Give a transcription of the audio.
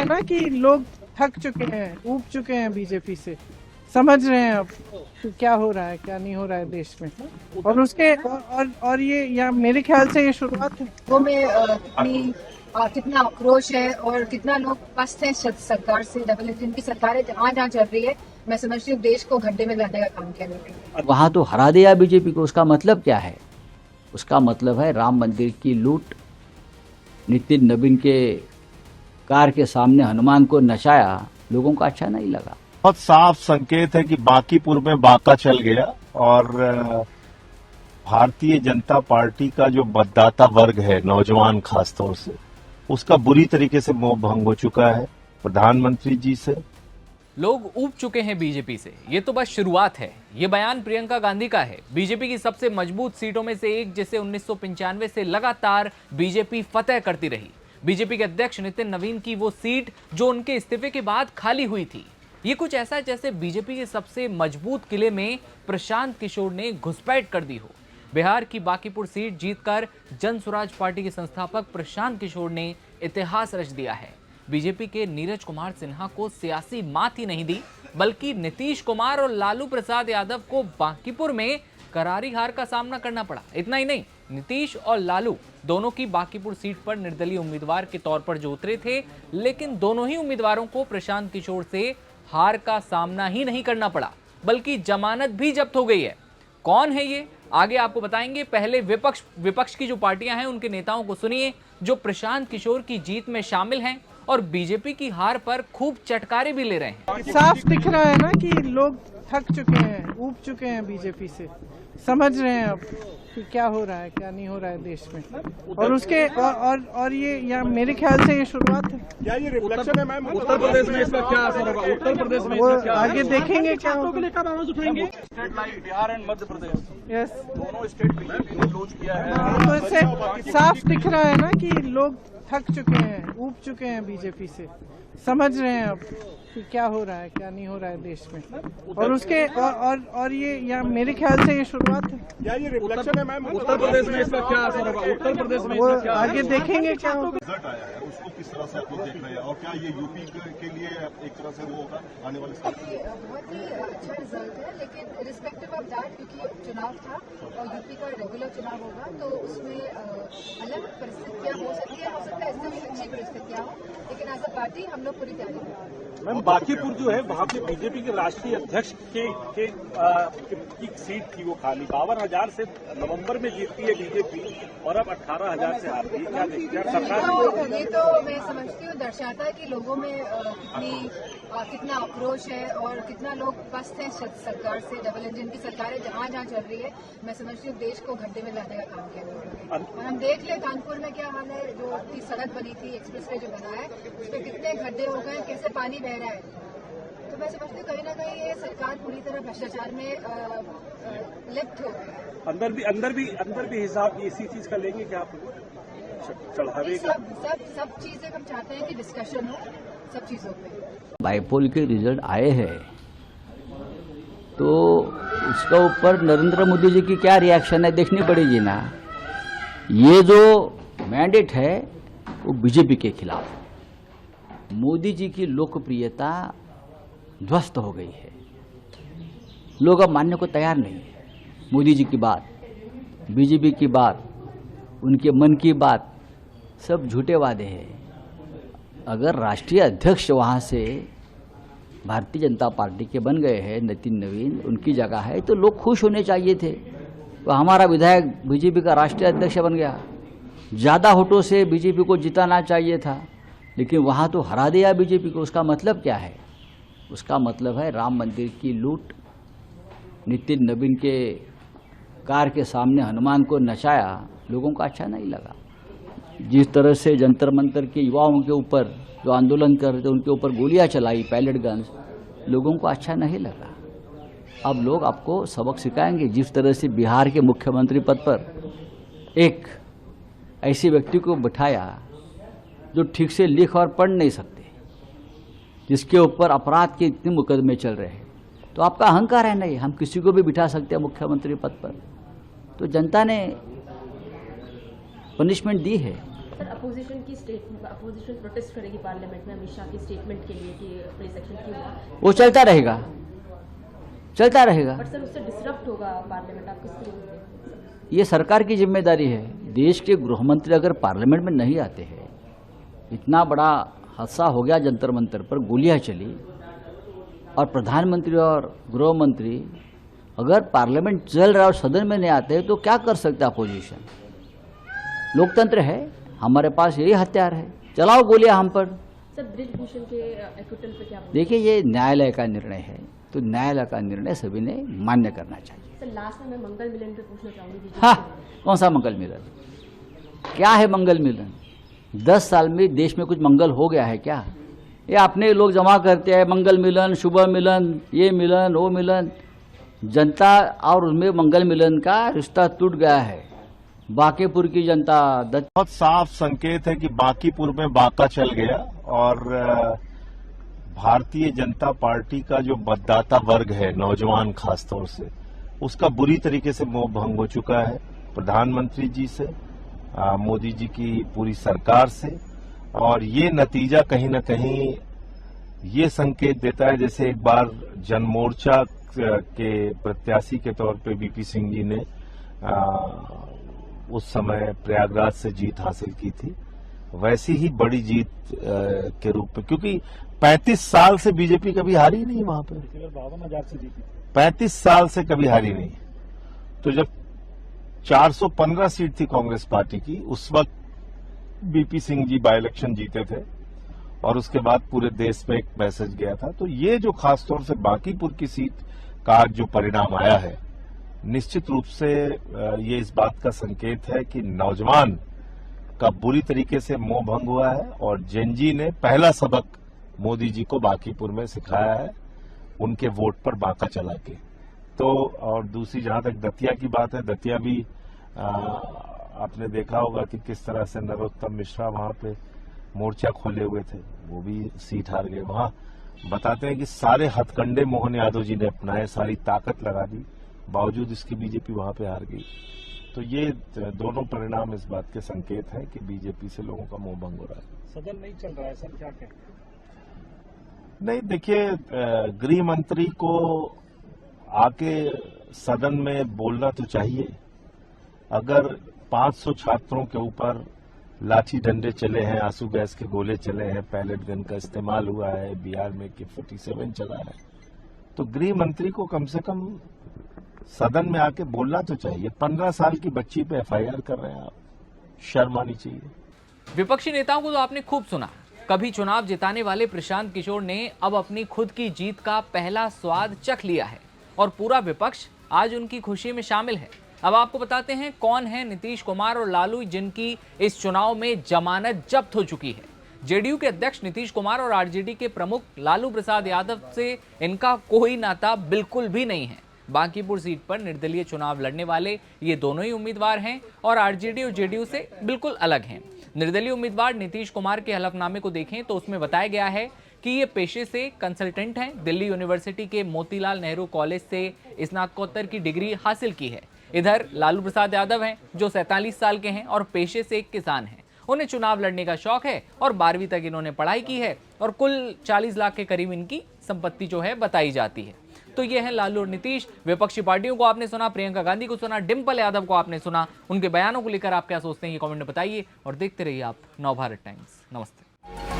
ना कि लोग थक चुके हैं, ऊब चुके हैं बीजेपी से, समझ रहे हैं अब कि क्या हो रहा है क्या नहीं हो रहा है देश में। और उसके और ये या मेरे ख्याल से ये शुरुआत है। वो में कितना आक्रोश है और कितना लोग पस्त हैं सरकार से। डबल इंजन की सरकार है, जहाँ जहाँ चल रही है, मैं समझती हूँ देश को गड्ढे में लाने का काम किया गया। वहां तो हरा दिया बीजेपी को। उसका मतलब क्या है? उसका मतलब है राम मंदिर की लूट, नितिन नवीन के कार के सामने हनुमान को नचाया, लोगों को अच्छा नहीं लगा। बहुत साफ संकेत है कि बांकीपुर में बांका चल गया और भारतीय जनता पार्टी का जो मतदाता वर्ग है, नौजवान खासतौर से, उसका बुरी तरीके से मोह भंग हो चुका है प्रधानमंत्री जी से। लोग ऊब चुके हैं बीजेपी से, ये तो बस शुरुआत है। ये बयान प्रियंका गांधी का है, बीजेपी की सबसे मजबूत सीटों में से एक, जिसे 1995 से लगातार बीजेपी फतेह करती रही। बीजेपी के अध्यक्ष नितिन नवीन की वो सीट जो उनके इस्तीफे के बाद खाली हुई थी। ये कुछ ऐसा जैसे बीजेपी के सबसे मजबूत किले में प्रशांत किशोर ने घुसपैठ कर दी हो। बिहार की बांकीपुर सीट जीतकर जन स्वराज पार्टी के संस्थापक प्रशांत किशोर ने इतिहास रच दिया है। बीजेपी के नीरज कुमार सिन्हा को सियासी मात ही नहीं दी, बल्कि नीतीश कुमार और लालू प्रसाद यादव को बांकीपुर में करारी हार का सामना करना पड़ा। इतना ही नहीं, नीतीश और लालू दोनों की बांकीपुर सीट पर निर्दलीय उम्मीदवार के तौर पर जो उतरे थे, लेकिन दोनों ही उम्मीदवारों को प्रशांत किशोर से हार का सामना ही नहीं करना पड़ा, बल्कि जमानत भी जब्त हो गई है। कौन है ये, आगे आपको बताएंगे। पहले विपक्ष की जो पार्टियां हैं उनके नेताओं को सुनिए, जो प्रशांत किशोर की जीत में शामिल हैं और बीजेपी की हार पर खूब चटकारे भी ले रहे हैं। साफ दिख रहा है ना कि लोग थक चुके हैं, ऊब चुके हैं बीजेपी से, समझ रहे हैं अब कि क्या हो रहा है क्या नहीं हो रहा है देश में। और उसके और ये या मेरे ख्याल से ये शुरुआत है। क्या ये रिफ्लेक्शन है मैम? उत्तर प्रदेश में इसका क्या असर होगा? उत्तर प्रदेश में वो इसका क्या आगे देखेंगे क्या होगा। लेकर आवाज उठाएंगे। State like Bihar and Madhya Pradesh, yes, दोनों स्टेट बीजेपी ने लूज किया है। तो इससे साफ दिख रहा है ना कि लोग थक चुके हैं, ऊब चुके हैं बीजेपी से, समझ रहे हैं अब कि क्या हो रहा है क्या नहीं हो रहा है देश में। और उसके और ये या मेरे ख्याल से ये शुरुआत है। क्या ये रिफ्लेक्शन है मैम? उत्तर प्रदेश में इसका क्या असर होगा? उत्तर प्रदेश में वो इसका क्या आगे देखेंगे क्या होगा। रिजल्ट आया है, उसको किस तरह से आप लोग देख रहे हैं और क्या ये यूपी के लिए एक तरह से वो होगा आने वाले समय में? बहुत ही अच्छा रिजल्ट है, लेकिन रिस्पेक्टिव ऑफ दैट, क्योंकि चुनाव था और यूपी का रेगुलर चुनाव होगा, तो उसमें अलग परिस्थितियाँ हो सकती है इससे भी अच्छी परिस्थितियाँ हो, लेकिन एज अ पार्टी हम लोग पूरी तैयारी कर रहे हैं। मैम, बांकीपुर जो है वहाँ पे बीजेपी के राष्ट्रीय अध्यक्ष की सीट थी, वो खाली 52,000 से नवंबर में जीतती है बीजेपी और अब 18,000 से हारती है। क्या देखते हैं सरकार? ये तो मैं समझती हूँ दर्शाता है कि लोगों में कितना आक्रोश है और कितना लोग पस्त हैं सरकार से। डबल इंजन की सरकार है, जहाँ जहाँ चल रही है, मैं समझती हूँ देश को गड्ढे में लाने का काम किया गया। और हम देख ले कानपुर में क्या हाल है, जो सड़क बनी थी, एक्सप्रेस वे जो बना है, उस पर कितने गड्ढे हो गए, कैसे पानी बह रहा है। तो मैं समझती हूँ कहीं ना कहीं ये सरकार पूरी तरह भ्रष्टाचार में लिप्त हो गई है। अंदर भी हिसाब इसी चीज का लेंगे क्या आप? चढ़ावे का सब चीजें हम चाहते हैं कि डिस्कशन हो सब चीजों पे। बाईपोल के रिजल्ट आए हैं तो उसका ऊपर नरेंद्र मोदी जी की क्या रिएक्शन है देखनी पड़ेगी ना। ये जो मैंडेट है वो बीजेपी के खिलाफ है। मोदी जी की लोकप्रियता ध्वस्त हो गई है, लोग अब मानने को तैयार नहीं है। मोदी जी की बात, बीजेपी की बात, उनके मन की बात सब झूठे वादे हैं। अगर राष्ट्रीय अध्यक्ष वहाँ से भारतीय जनता पार्टी के बन गए हैं, नितिन नवीन उनकी जगह है, तो लोग खुश होने चाहिए थे। तो हमारा विधायक बीजेपी का राष्ट्रीय अध्यक्ष बन गया, ज़्यादा वोटों से बीजेपी को जिताना चाहिए था, लेकिन वहाँ तो हरा दिया बीजेपी को। उसका मतलब क्या है? उसका मतलब है राम मंदिर की लूट, नितिन नवीन के कार के सामने हनुमान को नचाया, लोगों को अच्छा नहीं लगा। जिस तरह से जंतर मंतर के युवाओं के ऊपर जो आंदोलन कर रहे थे उनके ऊपर गोलियां चलाई, पैलेट गन्स, लोगों को अच्छा नहीं लगा। अब लोग आपको सबक सिखाएंगे। जिस तरह से बिहार के मुख्यमंत्री पद पर एक ऐसे व्यक्ति को बिठाया जो ठीक से लिख और पढ़ नहीं सकते, जिसके ऊपर अपराध के इतने मुकदमे चल रहे हैं, तो आपका अहंकार है नहीं, हम किसी को भी बिठा सकते हैं मुख्यमंत्री पद पर। तो जनता ने पनिशमेंट दी है। सर अपोजिशन प्रोटेस्ट करेगी पार्लियामेंट में अमित शाह की स्टेटमेंट के लिए कि पुलिस एक्शन क्यों हुआ, वो चलता रहेगा, चलता रहेगा। बट सर उससे डिसरप्ट होगा पार्लियामेंट, आप किस तरीके से? ये सरकार की जिम्मेदारी है। देश के गृह मंत्री अगर पार्लियामेंट में नहीं आते हैं, इतना बड़ा हादसा हो गया, जंतर मंतर पर गोलियां चली, और प्रधानमंत्री और गृह मंत्री अगर पार्लियामेंट चल रहा है और सदन में नहीं आते हैं, तो क्या कर सकते अपोजिशन? लोकतंत्र है, हमारे पास यही हथियार है, चलाओ गोलियां हम पर। सर ब्रिजभूषण के एक्विटल पे क्या? देखिए, ये न्यायालय का निर्णय है, तो न्यायालय का निर्णय सभी ने मान्य करना चाहिए। सर लास्ट में मैं मंगल मिलन पे पूछना चाहूंगी। हाँ, कौन सा मंगल मिलन? क्या है मंगल मिलन? 10 साल में देश में कुछ मंगल हो गया है क्या? ये अपने लोग जमा करते हैं, मंगल मिलन, शुभ मिलन, ये मिलन, वो मिलन। जनता और उसमें मंगल मिलन का रिश्ता टूट गया है। बांकीपुर की जनता बहुत साफ संकेत है कि बांकीपुर में बांका चल गया, और भारतीय जनता पार्टी का जो मतदाता वर्ग है, नौजवान खासतौर से, उसका बुरी तरीके से मोह भंग हो चुका है प्रधानमंत्री जी से, मोदी जी की पूरी सरकार से। और ये नतीजा कहीं न कहीं ये संकेत देता है, जैसे एक बार जनमोर्चा के प्रत्याशी के तौर पे बीपी सिंह जी ने उस समय प्रयागराज से जीत हासिल की थी, वैसी ही बड़ी जीत के रूप में, क्योंकि 35 साल से बीजेपी कभी हारी नहीं वहां पे, 52,000 से जीती, 35 साल से कभी हारी नहीं। तो जब 415 सीट थी कांग्रेस पार्टी की, उस वक्त बीपी सिंह जी बाई इलेक्शन जीते थे, और उसके बाद पूरे देश में एक मैसेज गया था। तो ये जो खासतौर से बांकीपुर की सीट का जो परिणाम आया है, निश्चित रूप से ये इस बात का संकेत है कि नौजवान का बुरी तरीके से मोह भंग हुआ है, और जेनजी ने पहला सबक मोदी जी को बांकीपुर में सिखाया है, उनके वोट पर बांका चला के। तो और दूसरी जहां तक दतिया की बात है, दतिया भी आपने देखा होगा कि किस तरह से नरोत्तम मिश्रा वहां पे मोर्चा खोले हुए थे, वो भी सीट हार गए। वहां बताते हैं कि सारे हथकंडे मोहन यादव जी ने अपनाए, सारी ताकत लगा दी, बावजूद इसके बीजेपी वहां पे हार गई। तो ये दोनों परिणाम इस बात के संकेत है कि बीजेपी से लोगों का मोह भंग हो रहा है। सदन नहीं चल रहा है सर, क्या कहें? नहीं, देखिए, गृह मंत्री को आके सदन में बोलना तो चाहिए। अगर 500 छात्रों के ऊपर लाठी डंडे चले हैं, आंसू गैस के गोले चले हैं, पैलेट गन का इस्तेमाल हुआ है, बिहार में K47 चला है, तो गृह मंत्री को कम से कम सदन में आके बोलना तो चाहिए। 15 साल की बच्ची पे FIR कर रहे हैं आप, शर्म आनी चाहिए। विपक्षी नेताओं को तो आपने खूब सुना। कभी चुनाव जिताने वाले प्रशांत किशोर ने अब अपनी खुद की जीत का पहला स्वाद चख लिया है, और पूरा विपक्ष आज उनकी खुशी में शामिल है। अब आपको बताते हैं कौन है नीतीश कुमार और लालू, जिनकी इस चुनाव में जमानत जब्त हो चुकी है। जेडीयू के अध्यक्ष नीतीश कुमार और आरजेडी के प्रमुख लालू प्रसाद यादव से इनका कोई नाता बिल्कुल भी नहीं है। बांकीपुर सीट पर निर्दलीय चुनाव लड़ने वाले ये दोनों ही उम्मीदवार हैं, और आरजेडी और जेडीयू से बिल्कुल अलग हैं। निर्दलीय उम्मीदवार नीतीश कुमार के हलफनामे को देखें तो उसमें बताया गया है कि ये पेशे से कंसल्टेंट हैं, दिल्ली यूनिवर्सिटी के मोतीलाल नेहरू कॉलेज से स्नातकोत्तर की डिग्री हासिल की है। इधर लालू प्रसाद यादव हैं जो 47 साल के हैं और पेशे से एक किसान हैं। उन्हें चुनाव लड़ने का शौक है और 12वीं तक इन्होंने पढ़ाई की है, और कुल 40 लाख के करीब इनकी संपत्ति जो है बताई जाती है। तो ये है लालू और नीतीश। विपक्षी पार्टियों को आपने सुना, प्रियंका गांधी को सुना, डिंपल यादव को आपने सुना। उनके बयानों को लेकर आप क्या सोचते हैं ये कमेंट में बताइए, और देखते रहिए आप नवभारत टाइम्स। नमस्ते।